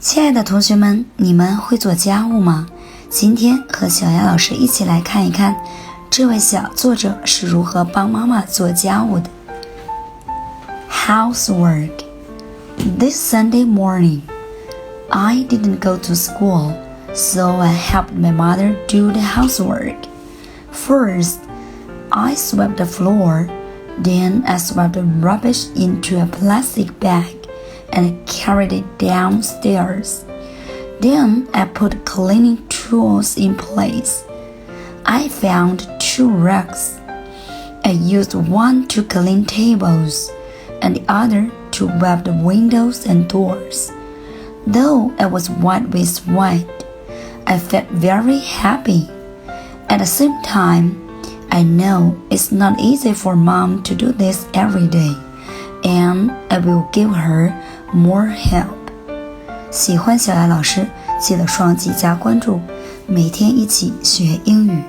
亲爱的同学们，你们会做家务吗？今天和小丫老师一起来看一看这位小作者是如何帮妈妈做家务的。 Housework. This Sunday morning, I didn't go to school, so I helped my mother do the housework. First, I swept the floor, then I swept the rubbish into a plastic bag and carried it downstairs. Then I put cleaning tools in place. I found 2 rugs. I used one to clean tables and the other to wipe the windows and doors. Though I was wet with sweat, I felt very happy. At the same time, I know it's not easy for Mom to do this every day, and I will give her more help. 喜欢小丫老师，记得双击加关注，每天一起学英语。